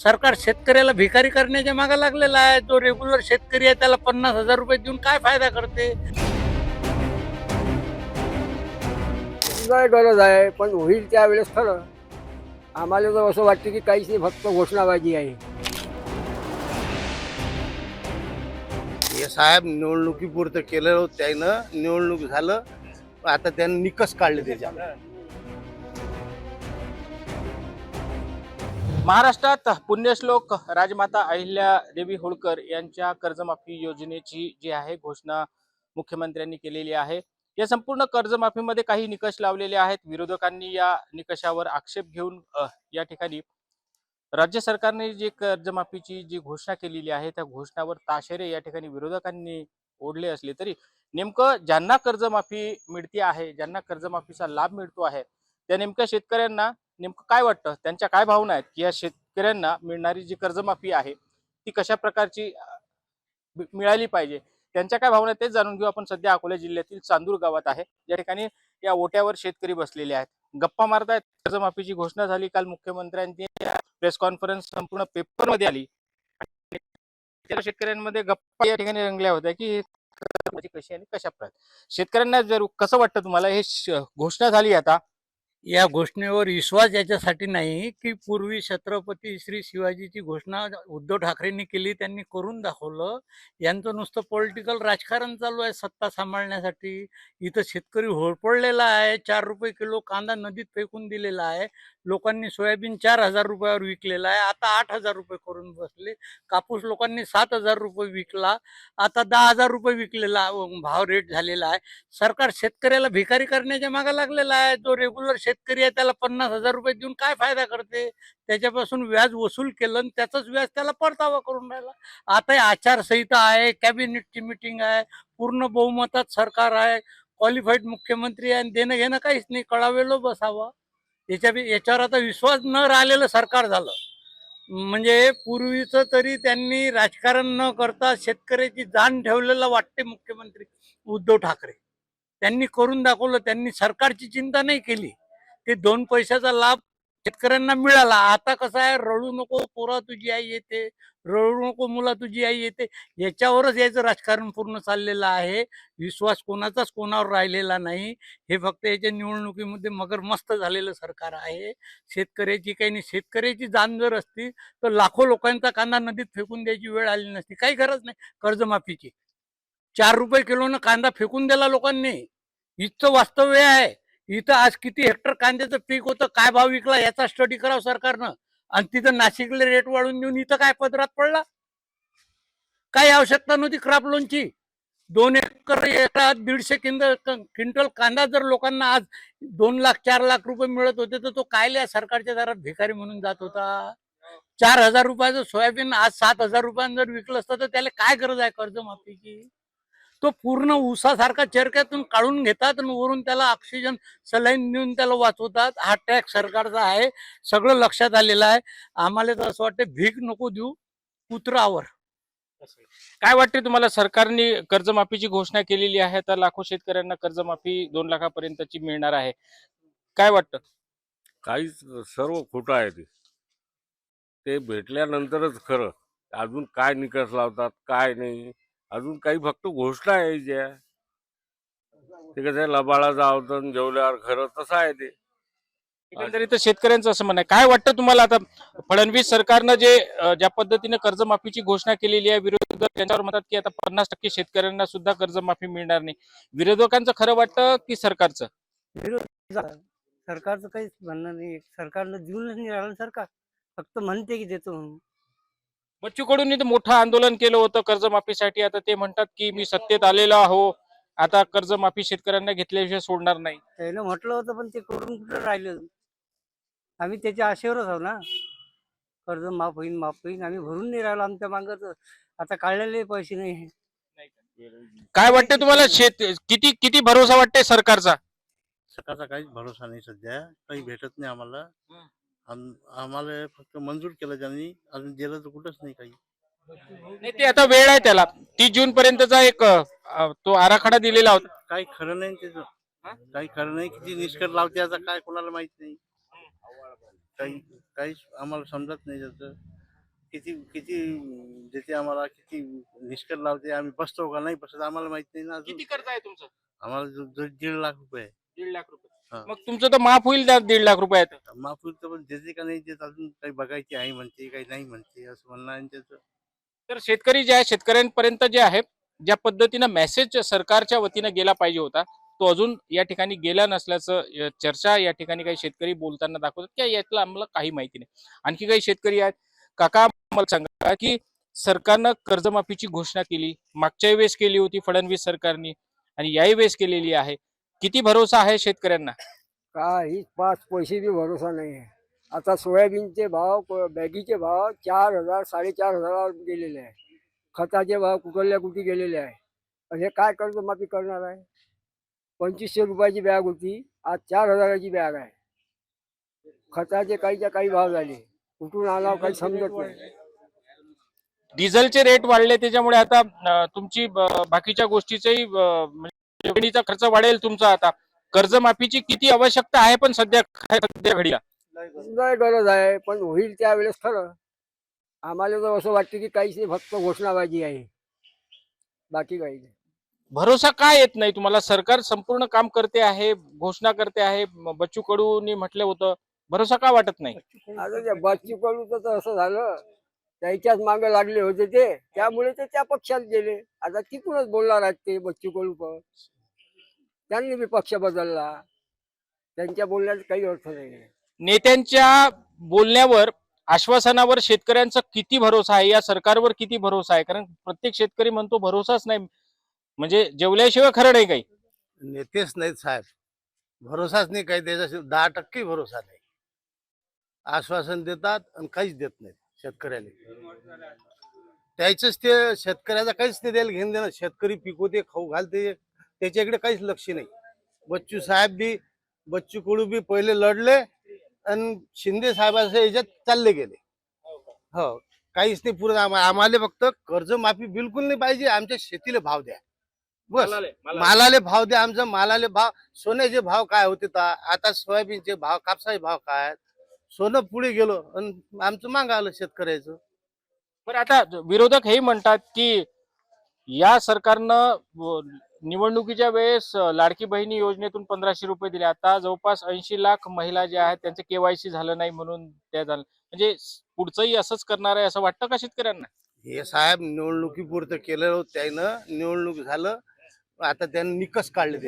सरकार शेतकऱ्याला भिकारी करण्याच्या मागे लागलेला आहे. जो रेग्युलर शेतकरी आहे त्याला 50,000 रुपये देऊन काय फायदा करते? गरज आहे, पण होईल त्यावेळेस खरं. आम्हाला तर असं वाटतं की काहीच नाही, फक्त घोषणाबाजी आहे. हे साहेब निवडणुकीपुरतं केलं होतं त्यानं, निवडणूक झालं आता त्यांनी निकष काढले त्याच्यात. महाराष्ट्रात पुण्यश्लोक राजमाता अहिल्या देवी होळकर यांच्या कर्जमाफी योजनेची जी आहे घोषणा मुख्यमंत्र्यांनी केलेली आहे. या संपूर्ण कर्जमाफीमध्ये काही निकष लावलेले आहेत. विरोधकांनी या निकषावर आक्षेप घेऊन या ठिकाणी राज्य सरकारने जी कर्जमाफीची जी घोषणा केलेली आहे त्या घोषणावर ताशेरे या ठिकाणी विरोधकांनी ओढले असले तरी नेमकं ज्यांना कर्जमाफी मिळते आहे, ज्यांना कर्जमाफीचा लाभ मिळतो आहे, त्या नेमक्या शेतकऱ्यांना नेमकं काय वाटतं, त्यांच्या काय भावना आहेत की या शेतकऱ्यांना मिळणारी जी कर्जमाफी आहे ती कशा प्रकारची मिळाली पाहिजे, त्यांच्या काय भावना आहेत तेच जाणून घेऊ आपण. सध्या अकोला जिल्ह्यातील चांदूर गावात आहे, या ठिकाणी या ओट्यावर शेतकरी बसलेले आहेत, गप्पा मारतायत. कर्जमाफीची घोषणा झाली काल, मुख्यमंत्र्यांची प्रेस कॉन्फरन्स संपूर्ण पेपरमध्ये आली. त्या शेतकऱ्यांमध्ये गप्पा या ठिकाणी रंगल्या होत्या की कशी आणि कशा प्रकारे शेतकऱ्यांना जर कसं वाटतं तुम्हाला हे घोषणा झाली आता? या घोषणेवर विश्वास याच्यासाठी नाही की पूर्वी छत्रपती श्री शिवाजीची घोषणा उद्धव ठाकरेंनी केली, त्यांनी करून दाखवलं. यांचं नुसतं पॉलिटिकल राजकारण चालू आहे सत्ता सांभाळण्यासाठी. इथं शेतकरी होरपळलेला आहे. 4 रुपये किलो कांदा नदीत फेकून दिलेला आहे. लोकांनी सोयाबीन 4,000 रुपयावर विकलेला आहे, आता 8,000 रुपये करून बसले. कापूस लोकांनी 7,000 रुपये विकला, आता 10,000 रुपये विकलेला भाव रेट झालेला आहे. सरकार शेतकऱ्याला भिकारी करण्याच्या मागे लागलेला आहे. जो रेग्युलर शेतकरी आहे त्याला 50,000 रुपये देऊन काय फायदा करते? त्याच्यापासून व्याज वसूल केलं आणि त्याचंच व्याज त्याला परतावा करून राहिला. आता आचारसंहिता आहे, कॅबिनेटची मिटिंग आहे, पूर्ण बहुमतात सरकार आहे, क्वालिफाईड मुख्यमंत्री आहे, देणं घेणं काहीच नाही, कळावेलो बसावं. याच्यावर आता विश्वास न राहिलेलं सरकार झालं. म्हणजे पूर्वीचं तरी त्यांनी राजकारण न करता शेतकऱ्याची जाण ठेवलेलं वाटते मुख्यमंत्री उद्धव ठाकरे. त्यांनी करून दाखवलं. त्यांनी सरकारची चिंता नाही केली. ते 2 पैशाचा लाभ शेतकऱ्यांना मिळाला. आता कसं आहे, रडू नको पोरा तुझी आई येते, रडू नको मुला तुझी आई येते, याच्यावरच याचं राजकारण पूर्ण चाललेलं आहे. विश्वास कोणाचाच कोणावर राहिलेला नाही. हे फक्त याच्या निवडणुकीमध्ये मगर मस्त झालेलं सरकार आहे. शेतकऱ्याची काही नाही. शेतकऱ्याची जाण जर असती तर लाखो लोकांचा कांदा नदीत फेकून द्यायची वेळ आली नसती. काही गरज नाही कर्जमाफीची. 4 रुपये किलोनं कांदा फेकून दिला लोकांनी. इथचं वास्तव्य आहे. इथं आज किती हेक्टर कांद्याचं पीक होतं, काय भाव विकला याचा स्टडी करावं सरकारनं. आणि तिथं नाशिकले रेट वाढून देऊन इथं काय पदरात पडला? काही आवश्यकता नव्हती क्रॉप लोनची. 2 एकर एकरात 150 क्विंटल कांदा जर लोकांना आज 2 लाख 4 लाख रुपये मिळत होते तर तो कायल्या सरकारच्या दारात भिकारी म्हणून जात होता? 4,000 रुपयाचं सोयाबीन आज 7,000 रुपयांना जर विकलं असतं तर त्याला काय गरज आहे कर्जमाफीची? तो पूर्ण ऊसासारखा चरक्यातून काढून घेतात आणि वरून त्याला ऑक्सिजन सलाईन देऊन त्याला वाचवतात. हा टॅक्स सरकारचा आहे, सगळं लक्षात आलेलं आहे. आम्हाला तर असं वाटतं भीक नको देऊ पुत्रावर. काय वाटते तुम्हाला, सरकारने कर्जमाफीची घोषणा केलेली आहे तर लाखो शेतकऱ्यांना कर्जमाफी 2 लाखापर्यंतची मिळणार आहे, काय वाटतं? काहीच सर्व खोटं आहे ते भेटल्यानंतरच खरं. अजून काय निकष लावतात काय नाही, अजून काही फक्त घोषणा आहे ज्या ते कसं आहे, लबाळा जावतं जेवल्यावर खरं तसं आहे ते. एकंदरीत शेतकऱ्यांचं असं म्हणणं आहे. काय वाटतं तुम्हाला आता फडणवीस सरकारनं जे ज्या पद्धतीने कर्जमाफीची घोषणा केलेली आहे, विरोधक त्यांच्यावर म्हणतात की आता 50% शेतकऱ्यांना सुद्धा कर्जमाफी मिळणार नाही, विरोधकांचं खरं वाटतं की सरकारचं? सरकारचं काहीच म्हणणं नाही. सरकारनं देऊनच नाही राहिलं. सरकार फक्त म्हणते की देतो म्हणून. बच्चू कडूंनी तर मोठं आंदोलन केलं होतं कर्जमाफीसाठी. आता ते म्हणतात की मी सत्तेत आलेलो आहो, आता कर्जमाफी शेतकऱ्यांना घेतल्याशिवाय सोडणार नाही. त्यानं म्हटलं होतं पण ते करून कुठं राहिलं. आम्ही त्याच्या आशेवरच आहो ना. कर्ज माफ होईन माफ होईन, आम्ही भरून नाही राहिलो. आमच्या मागं आता काढलेले पैसे नाही. काय वाटतं तुम्हाला, किती किती भरोसा वाटते सरकारचा? सरकारचा काहीच भरोसा नाही सध्या, काही भेटत नाही आम्हाला. आम्हाला फक्त मंजूर केलं त्यांनी, अजून दिलं तर कुठंच नाही काही. नाही, ते आता वेळ आहे त्याला. 30 जून पर्यंतचा एक तो आराखडा दिलेला होता. काही खरं नाही त्याचं, काही खरं नाही. किती निष्कर्ष लावते आता काय कोणाला माहित नाही. काहीच आम्हाला समजत नाही त्याचं. किती किती देते आम्हाला, किती निष्कर्ष लावते, आम्ही बसतो का नाही बसत आम्हाला माहित नाही ना अजून. किती कर्ज आहे तुमचं? आम्हाला 1.5 लाख रुपये आहे. 1.5 लाख रुपये. हा. मग तुमचं तर माफ होईल त्या 1.5 लाख रुपयात. माफ होईल तर पण देते का नाही देत अजून काही बघायची आहे म्हणते, काही नाही म्हणते असं म्हणणं आहे त्याचं. तर शेतकरी जे आहे, शेतकऱ्यांपर्यंत जे आहे, ज्या पद्धतीनं मेसेज सरकारच्या वतीनं गेला पाहिजे होता, तो अजून या ठिकाणी गेला नसल्याचं चर्चा या ठिकाणी काही शेतकरी बोलताना दाखवतात की यातलं आम्हाला काही माहिती नाही. आणखी काही शेतकरी आहेत. काका, मला सांगा की सरकारनं कर्जमाफीची घोषणा केली, मागच्या वेळेस केली होती फडणवीस सरकारने, आणि याही वेळेस केलेली आहे. किती भरोसा आहे शेतकऱ्यांना? काहीच 5 पैसे बी भरोसा नाही आहे. आता सोयाबीनचे भाव बॅगीचे भाव 4,000 4,500 गेलेले आहे. खताचे भाव कुठल्या कुठे गेलेले आहे. हे काय कर्जमाफी करणार आहे? 2,500 रुपयाची बॅग होती, आज 4,000ची बॅग आहे. खताचे काहीच्या काही भाव झाले, कुठून आणावं काही समजत नाही. डिझेलचे रेट वाढले, त्याच्यामुळे आता तुमची बाकीच्या गोष्टीचाही जमिनीचा खर्च वाढेल तुमचा. आता कर्जमाफीची किती आवश्यकता आहे पण सध्या घडीला? लय गरज आहे, पण होईल त्यावेळेस खरं. आम्हाला तर असं वाटतं की काहीच नाही, फक्त घोषणाबाजी आहे, बाकी काही नाही. भरोसा काय येत नाही तुम्हाला? सरकार संपूर्ण काम करते आहे, घोषणा करते आहे. बच्चू कडूंनी म्हटलं होतं, भरोसा का वाटत नाही? आता त्या बच्चू कडूचं तर असं झालं, त्याच्याच मागे लागले होते ते, त्यामुळे ते त्या पक्षात गेले. आता तिकडूनच बोलणार आहेत ते बच्चू कडू पण. त्यांनी बी पक्ष बदलला, त्यांच्या बोलण्यात काही अर्थ नाही. नेत्यांच्या बोलण्यावर, आश्वासनावर शेतकऱ्यांचा किती भरोसा आहे, या सरकारवर किती भरोसा आहे? कारण प्रत्येक शेतकरी म्हणतो भरोसाच नाही, म्हणजे जेवल्याशिवाय खरं नाही काही. नेतेच नाहीत साहेब, भरोसाच नाही काही, त्याच्या 10% भरोसा नाही. आश्वासन देतात आणि काहीच देत नाहीत शेतकऱ्याला. त्याच ते शेतकऱ्याचा काहीच नाही द्यायला घेऊन देणं. शेतकरी पिकवते, खाऊ घालते, त्याच्याकडे काहीच लक्ष नाही. बच्चू कडू बी पहिले लढले आणि शिंदे साहेबांच्या याच्यात चालले गेले. हो, काहीच नाही पुरत आम्हाला फक्त कर्जमाफी बिलकुल नाही पाहिजे. आमच्या शेतीला भाव द्या, बस. मालाले भाव द्या, आमचा मालाले भाव. सोन्याचे भाव काय होते आता सोयाबीनचे भाव, कापसाचे भाव काय, सोनं पुढे गेलो आणि आमचं मागं आलं शेतकऱ्याचं. पण आता विरोधक हे म्हणतात की या सरकारनं निवडणुकीच्या वेळेस लाडकी बहिणी योजनेतून 1,500 रुपये दिले. आता जवळपास 80 लाख महिला ज्या आहेत त्यांचं केवायसी झालं नाही म्हणून त्या झालं. म्हणजे पुढचंही असंच करणार आहे असं वाटतं का शेतकऱ्यांना? हे साहेब निवडणुकीपुरतं केलं त्यानं, निवडणूक झालं, आता त्यांनी निकष काढले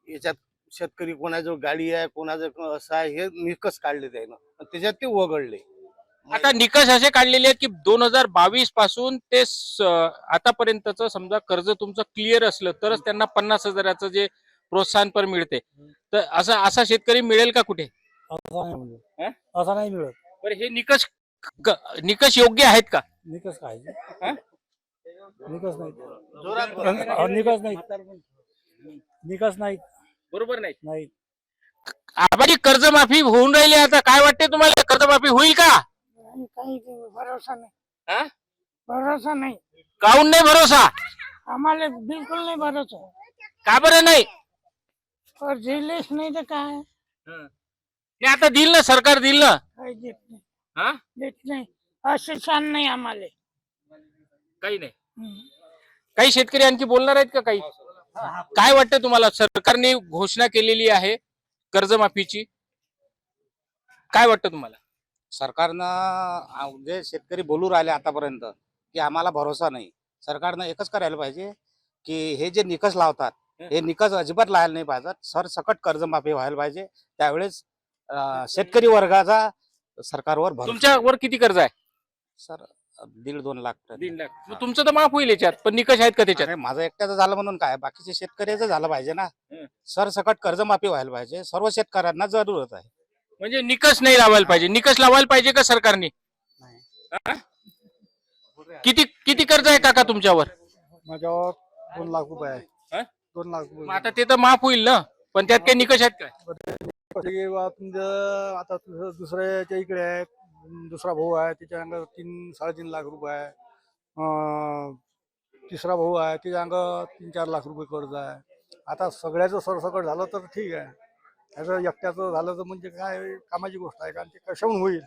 याच्यात शेतकरी कोणाजवळ गाडी आहे, कोणाजवळ असं आहे, हे निकष काढले त्यानं, त्याच्यात ते वगळले. आता निकष असे काढलेले आहेत की 2022 पासून ते आतापर्यंतचं समजा कर्ज तुमचं क्लिअर असलं तरच त्यांना 50,000चं जे प्रोत्साहनपर मिळते. तर असा शेतकरी मिळेल का कुठे? असा नाही मिळत. बरं, हे निकष योग्य आहेत का? निकष काय? हा? निकष नाही, जोरात निकष नाही, निकष नाही, बरोबर नाही. नाही. आबाजी कर्जमाफी होऊन राहिली, आता काय वाटते तुम्हाला, कर्जमाफी होईल का? काही भरोसा हा? नाही, भरोसा नाही. काहून नाही भरोसा? आम्हाला बिलकुल नाही भरोसा. का बरं नाही? कर्ज दिलेच नाही तर काय, हे आता दिल ना, सरकार दिल ना. काही देत नाही, हा? देत नाही. असे छान नाही आम्हाला. काही नाही. काही शेतकरी आणखी बोलणार आहेत का काही? काय वाटतं तुम्हाला, सरकारने घोषणा केलेली आहे कर्जमाफीची, काय वाटतं तुम्हाला? सरकारनं जे शेतकरी बोलू राहिले आतापर्यंत की आम्हाला भरोसा नाही, सरकारनं एकच करायला पाहिजे की हे जे निकष लावतात हे निकष अजिबात लावायला नाही पाहिजे. सरसकट कर्जमाफी व्हायला पाहिजे. त्यावेळेस शेतकरी वर्गाचा सरकारवर भरोसा. तुमच्यावर किती कर्ज आहे? सर 1.5-2 लाख. 1.5 लाख. मग तुमचं तर माफ होईल याच्यात, पण निकष आहेत का त्याच्यात? अरे माझं एकट्याचं झालं म्हणून काय, बाकीचे शेतकऱ्याचं झालं पाहिजे ना. सरसकट कर्जमाफी व्हायला पाहिजे, सर्व शेतकऱ्यांना जरूरत आहे. म्हणजे निकष नाही लावायला पाहिजे. निकष लावायला पाहिजे का सरकारने? हा? किती कर्ज आहे काका तुमच्यावर? माझ्यावर 2 लाख रुपये आहे. हा? 2 लाख मग आता ते तर माफ होईल ना, पण त्यात काही निकष आहेत काय? तुमचं आता दुसऱ्याच्या इकडे आहे, दुसरा भाऊ आहे त्याच्या अंग 3-3.5 लाख रुपये आहे. तिसरा भाऊ आहे त्याच्या अंग 3-4 लाख रुपये कर्ज आहे. आता सगळ्याचं सरसकट झालं तर ठीक आहे, त्याचं एकट्याचं झालं तर म्हणजे काय कामाची गोष्ट आहे का, ते कशाहून होईल.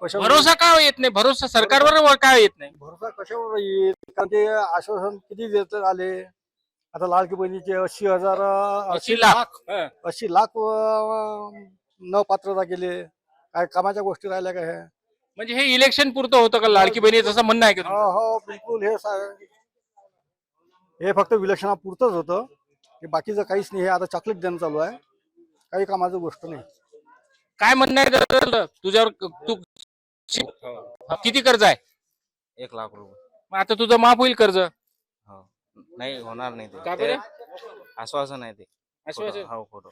भरोसा का येत नाही? भरोसा सरकारवर का येत नाही? भरोसा कशावर येईल? कारण ते आश्वासन किती देत आले. आता लाडकी बहिणीचे 80,000 80 लाख. 80 लाख न पात्रता केले. काय कामाच्या गोष्टी राहिल्या का हे? म्हणजे हे इलेक्शन पुरतं होतं का लाडकी बहिणी असं म्हणणं आहे का तुमचं? हो बिलकुल हे फक्त विलक्षणापुरतंच होतं. हे बाकीचं काहीच नाही. हे आता चॉकलेट देणं चालू आहे. काही कामाचं गोष्ट नाही. काय म्हणणं आहे दादा तुझ्यावर? तू किती कर्ज आहे? 1 लाख रुपये. मग आता तुझं माफ होईल कर्ज? हो. नाही होणार नाही का ते. बरं? आश्वासन आहे ते. आश्वासन? हो खोटं.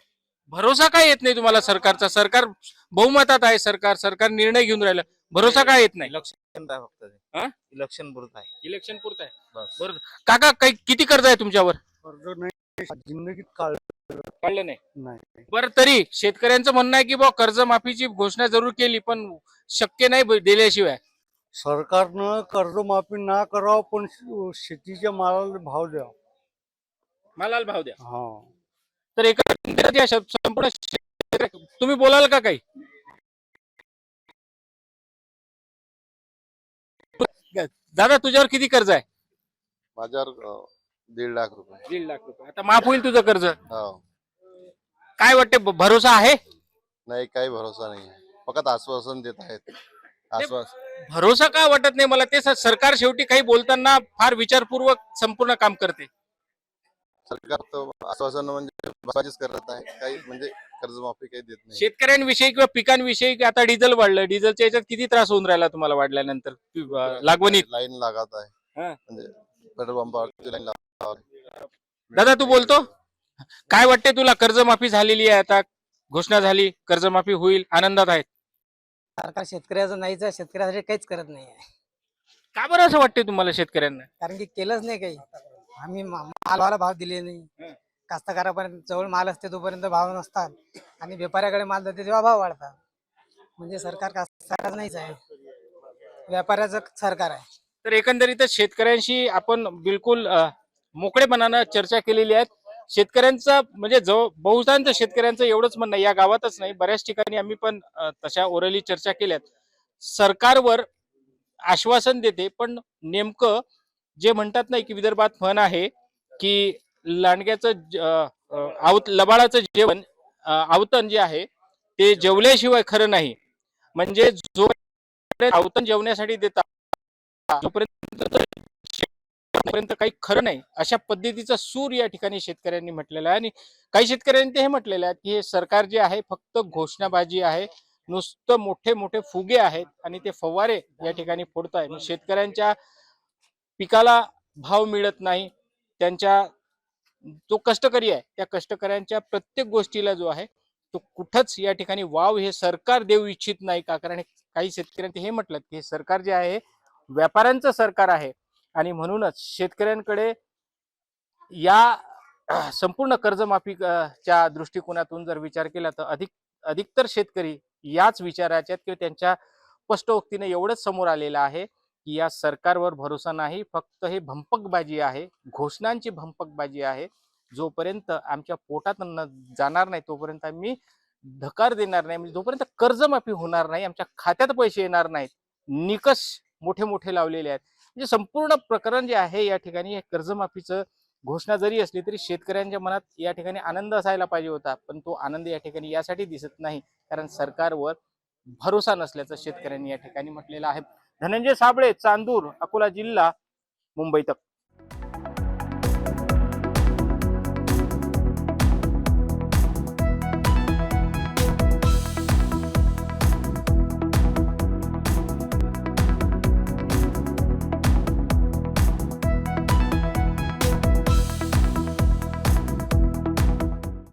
भरोसा काय येत नाही तुम्हाला सरकारचा? सरकार बहुमतात आहे. सरकार निर्णय घेऊन राहिलं. भरोसा काय येत नाही? इलेक्शन आहे फक्त ते. हा? इलेक्शन पुरत आहे इलेक्शन पुरतं आहे. बस. बरोबर. काका काही किती कर्ज आहे तुमच्यावर? कर्ज नाही जिंदगीत काढलं काढलं नाही. नाही. बरं, तरी शेतकऱ्यांचं म्हणणं आहे की बा कर्जमाफीची घोषणा जरूर केली पण शक्य नाही दिल्याशिवाय. सरकारनं कर्जमाफी ना करावं पण शेतीच्या मालाला भाव द्यावा. मालाला भाव द्या. हा. तर एकंदरीत या संपूर्ण तुम्ही बोलाल का काही? दादा तुझ्यावर किती कर्ज आहे? माझ्यावर 1.5 लाख रुपये. 1.5 लाख रुपये. आता माफ होईल तुझं कर्ज? हो. काय वाटते, भरोसा आहे? नाही, काही भरोसा नाही. फक्त आश्वासन देत आहेत. भरोसा का वाटत नाही मला ते? सरकार शेवटी काही बोलताना फार विचारपूर्वक संपूर्ण काम करते. सरकार तर आश्वासन म्हणजे बाबाजीच करत आहे. काही म्हणजे कर्जमाफी काही देत नाही. शेतकऱ्यांविषयी किंवा पिकांविषयी आता डिझेल वाढलं, डिझेलच्या याच्यात किती त्रास होऊन राहिला तुम्हाला वाढल्यानंतर लागवणीत? लाईन लागत आहे. हा. म्हणजे पेट्रोल पंपावरती लाईन लागत. दादा तू बोलतो काय वाटते तुला? कर्जमाफी झालेली आहे, आता घोषणा झाली, कर्जमाफी होईल, आनंदात आहेत? सरकार शेतकऱ्याचं नाहीच आहे. शेतकऱ्यासाठी काहीच करत नाही आहे. का बरं असं वाटते तुम्हाला शेतकऱ्यांना? कारण की केलंच नाही काही. आम्ही मालाला भाव दिले नाही. कास्तकारापर्यंत जवळ माल असते तोपर्यंत भाव नसतात आणि व्यापाऱ्याकडे माल जाते तेव्हा भाव वाढतात. म्हणजे सरकार कास्तकाराचं नाहीच आहे, व्यापाऱ्याचं सरकार आहे. तर एकंदरीतच शेतकऱ्यांशी आपण बिलकुल मोकळेपणानं चर्चा केलेली आहे. शेतकऱ्यांचं म्हणजे बहुतांश शेतकऱ्यांचं एवढंच म्हणणं, या गावातच नाही बऱ्याच ठिकाणी आम्ही पण तशा ओरली चर्चा केल्यात. सरकारवर आश्वासन देते पण नेमकं जे म्हणतात नाही की विदर्भात म्हण आहे की लांडग्याचं लबाडाचं जेवण आवतण जे आहे ते जेवल्याशिवाय खरं नाही. म्हणजे जो आवतण जेवण्यासाठी देतात जोपर्यंत काही खरं नाही, अशा पद्धतीचा सूर या ठिकाणी शेतकऱ्यांनी म्हटलेला आहे. आणि काही शेतकऱ्यांनी ते हे म्हटलेलं आहे की हे सरकार जे आहे फक्त घोषणाबाजी आहे, नुसतं मोठे मोठे फुगे आहेत आणि ते फवारे या ठिकाणी फोडत आहे. शेतकऱ्यांच्या पिकाला भाव मिळत नाही. त्यांच्या जो कष्टकरी आहे त्या कष्टकऱ्यांच्या प्रत्येक गोष्टीला जो आहे तो कुठंच या ठिकाणी वाव हे सरकार देऊ इच्छित नाही का? कारण काही शेतकऱ्यांनी हे म्हटलं की हे सरकार जे आहे व्यापाऱ्यांचं सरकार आहे आणि म्हणूनच शेतकऱ्यांकडे या संपूर्ण कर्जमाफीच्या दृष्टिकोनातून जर विचार केला तर अधिकतर शेतकरी याच विचाराच्या किंवा त्यांच्या स्पष्टोक्तीने एवढंच समोर आलेलं आहे की या सरकारवर भरोसा नाही, फक्त हे भंपकबाजी आहे, घोषणांची भंपकबाजी आहे. जोपर्यंत आमच्या पोटात जाणार नाही तोपर्यंत आम्ही धकार देणार नाही. म्हणजे जोपर्यंत कर्जमाफी होणार नाही, आमच्या खात्यात पैसे येणार नाहीत. निकष मोठे मोठे लावलेले आहेत. म्हणजे संपूर्ण प्रकरण जे आहे या ठिकाणी कर्जमाफीचं घोषणा जरी असली तरी शेतकऱ्यांच्या मनात या ठिकाणी आनंद असायला पाहिजे होता, पण तो आनंद या ठिकाणी यासाठी दिसत नाही कारण सरकारवर भरोसा नसल्याचं शेतकऱ्यांनी या ठिकाणी म्हटलेलं आहे. धनंजय साबळे, चांदूर, अकोला जिल्हा, मुंबई तक.